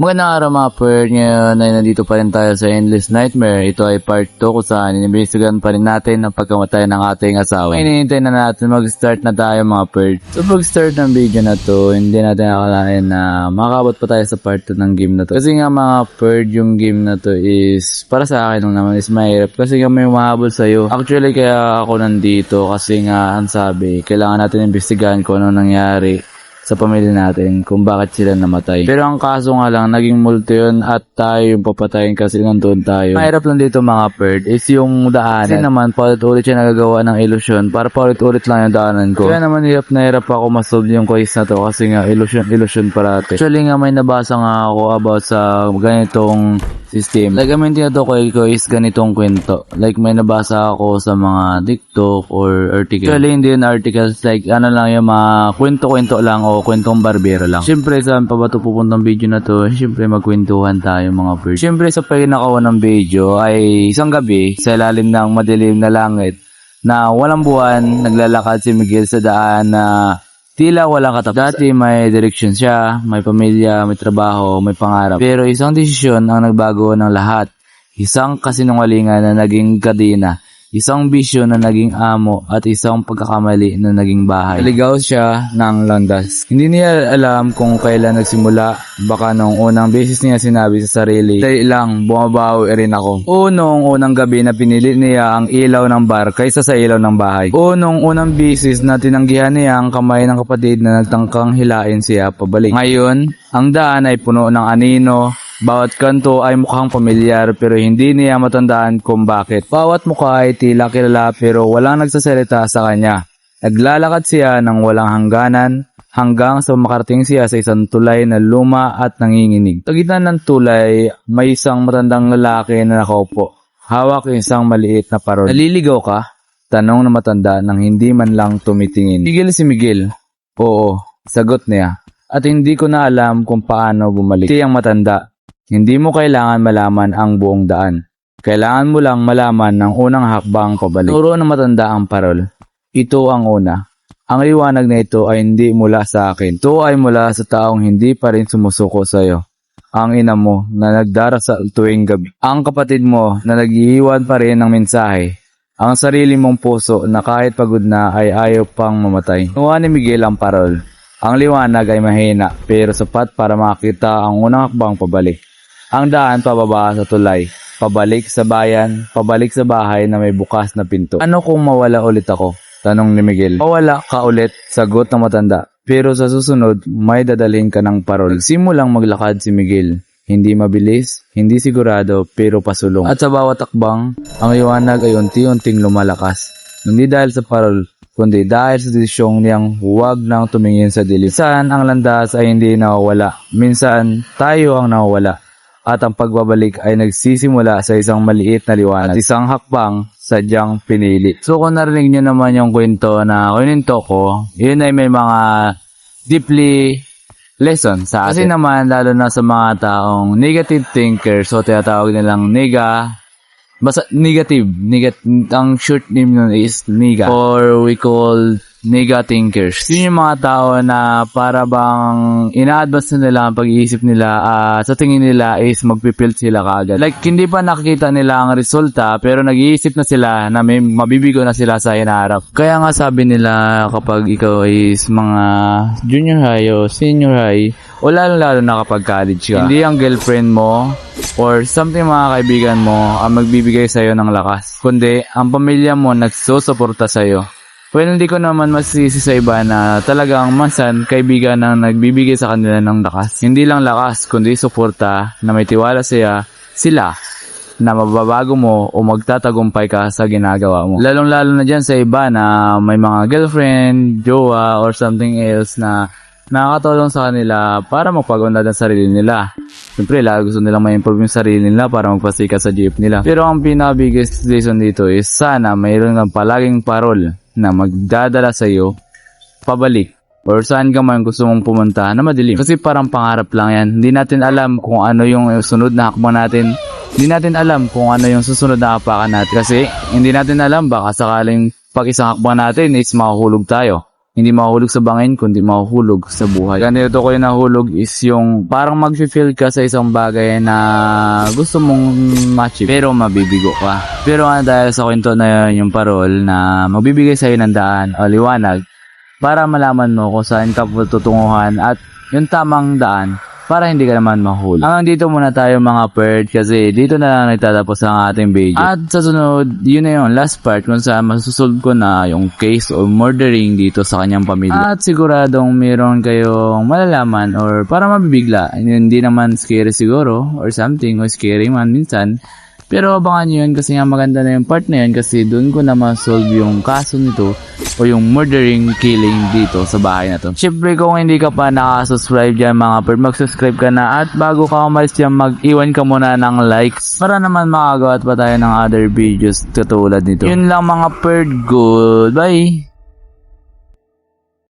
Magandang araw mga per, ngayon ay nandito pa rin tayo sa Endless Nightmare. Ito ay part 2 kung saan inimbestigahan pa rin natin ang pagkamatay ng ating asawa. Hinihintay na natin mag-start na tayo mga per. So pag-start ng video na to, hindi natin akalain na makakabot pa tayo sa part 2 ng game na to. Kasi nga mga per, yung game na to is, para sa akin nung naman is mahirap. Kasi nga may mahabol sa'yo. Actually kaya ako nandito kasi nga ang sabi, kailangan natin imbestigahan kung ano nangyari sa pamilya natin kung bakit sila namatay. Pero ang kaso nga lang, naging multo yun at tayo yung papatayin kasi nandun tayo. Mahirap lang dito mga bird is yung daanan. Kasi naman, paulit-ulit siya nagagawa ng ilusyon para paulit-ulit lang yung daanan ko. Kaya naman hirap na hirap ako masolve yung quiz na to kasi nga ilusyon parati. Actually nga may nabasa nga ako about sa ganitong system. Like, I mean, tinutukoy ko is ganitong kwento. Like, may nabasa ako sa mga TikTok or article. Actually, hindi yun articles. Like, ano lang yung mga kwento-kwento lang o kwentong barbero lang. Siyempre, saan pa ba ito pupuntang video na to? Siyempre, magkwentuhan tayo mga birds. Siyempre, sa pinakawa ng video ay isang gabi sa ilalim ng madilim na langit na walang buwan, naglalakad si Miguel sa daan na tila walang katapusan. Dati may direksyon siya, may pamilya, may trabaho, may pangarap. Pero isang desisyon ang nagbago ng lahat. Isang kasinungalingan na naging kadena. Isang bisyo na naging amo at isang pagkakamali na naging bahay. Naligaw siya ng landas. Hindi niya alam kung kailan nagsimula. Baka nung unang beses niya sinabi sa sarili, dahil lang, bumabawi rin ako. O nung unang gabi na pinili niya ang ilaw ng bar kaysa sa ilaw ng bahay. O nung unang beses na tinanggihan niya ang kamay ng kapatid na nagtangkang hilain siya pabalik. Ngayon, ang daan ay puno ng anino. Bawat kanto ay mukhang pamilyar pero hindi niya matandaan kung bakit. Bawat mukha ay tila kilala pero walang nagsasalita sa kanya. Naglalakad siya ng walang hangganan hanggang sa makarating siya sa isang tulay na luma at nanginginig. Sa gitna ng tulay, may isang matandang lalaki na nakaupo. Hawak isang maliit na parol. Naliligaw ka? Tanong na matanda nang hindi man lang tumitingin. Miguel si Miguel. Oo, sagot niya. At hindi ko na alam kung paano bumalik. Tiyang matanda. Hindi mo kailangan malaman ang buong daan. Kailangan mo lang malaman ng unang hakbang pabalik. Turo ng matanda ang parol. Ito ang una. Ang liwanag na ito ay hindi mula sa akin. Ito ay mula sa taong hindi pa rin sumusuko sa iyo. Ang ina mo na nagdarasal tuwing gabi. Ang kapatid mo na nag-iiwan pa rin ng mensahe. Ang sarili mong puso na kahit pagod na ay ayaw pang mamatay. Nuha ni Miguel ang parol. Ang liwanag ay mahina pero sapat para makita ang unang hakbang pabalik. Ang daan pababa sa tulay, pabalik sa bayan, pabalik sa bahay na may bukas na pinto. Ano kung mawala ulit ako? Tanong ni Miguel. Mawala ka ulit, sagot ng matanda. Pero sa susunod, may dadalhin ka ng parol. Simulang maglakad si Miguel. Hindi mabilis, hindi sigurado, pero pasulong. At sa bawat akbang, ang liwanag ay unti-unting lumalakas. Hindi dahil sa parol, kundi dahil sa desisyong niyang huwag nang tumingin sa dilim. Minsan, ang landas ay hindi nawawala. Minsan, tayo ang nawawala. At ang pagbabalik ay nagsisimula sa isang maliit na liwanag at isang hakbang sadyang pinili. So kung narinig nyo naman yung kwento na kininto ko, yun ay may mga deeply lesson sa atin. Kasi naman lalo na sa mga taong negative thinkers, so tinatawag nilang basta negative. Ang short name nun is nega. Or we call nega thinkers. Yun yung mga tao na para bang ina-advance na nila ang pag-iisip nila sa tingin nila is magpipilt sila kaagad. Like, hindi pa nakikita nila ang resulta pero nag-iisip na sila na may mabibigo na sila sa hinaharap. Kaya nga sabi nila kapag ikaw is mga junior high o senior high o lalo na kapag college ka, hindi ang girlfriend mo or something mga kaibigan mo ang magbibigay sa'yo ng lakas, kundi ang pamilya mo nagsusuporta sa'yo. Well, hindi ko naman masisi sa iba na talagang minsan kaibigan ang nagbibigay sa kanila ng lakas. Hindi lang lakas, kundi suporta na may tiwala sila na mababago mo o magtatagumpay ka sa ginagawa mo. Lalong-lalo na dyan sa iba na may mga girlfriend, jowa, or something else na nakakatulong sa kanila para magpagunlad ang sarili nila. Siyempre, lalo gusto nilang ma-improve yung sarili nila para magpasikat sa jeep nila. Pero ang pinaka-biggest reason dito is sana mayroon kang palaging parol na magdadala sa iyo pabalik or saan ka man gusto mong pumunta na madilim. Kasi parang pangarap lang yan. Hindi natin alam kung ano yung sunod na hakbang natin. Hindi natin alam kung ano yung susunod na apakan natin. Kasi hindi natin alam baka sakaling pag isang hakbang natin is makahulog tayo. Hindi mahuhulog sa bangin, kundi mahuhulog sa buhay. Ganito ko yung nahulog is yung parang mag-feel ka sa isang bagay na gusto mong ma-achieve, pero mabibigo ka. Pero dahil sa kwento na yun, yung parol na magbibigay sa'yo ng daan o liwanag para malaman mo kung saan ka tutunguhan at yung tamang daan para hindi ka naman mahulog. Hanggang dito muna tayo mga perd kasi dito na lang nagtatapos ang ating video. At sa sunod, yun na yung last part kung saan masusolve ko na yung case of murdering dito sa kanyang pamilya. At siguradong meron kayong malalaman or para mabibigla. Hindi naman scary siguro or something o scary man minsan. Pero abangan nyo yun kasi nga maganda na yung part na yun kasi doon ko na ma-solve yung kaso nito o yung murdering killing dito sa bahay na to. Siyempre kung hindi ka pa nakasubscribe dyan mga perd, mag-subscribe ka na at bago ka umalis dyan mag-iwan ka muna ng likes para naman makagawa pa tayo ng other videos katulad nito. Yun lang mga perd, goodbye!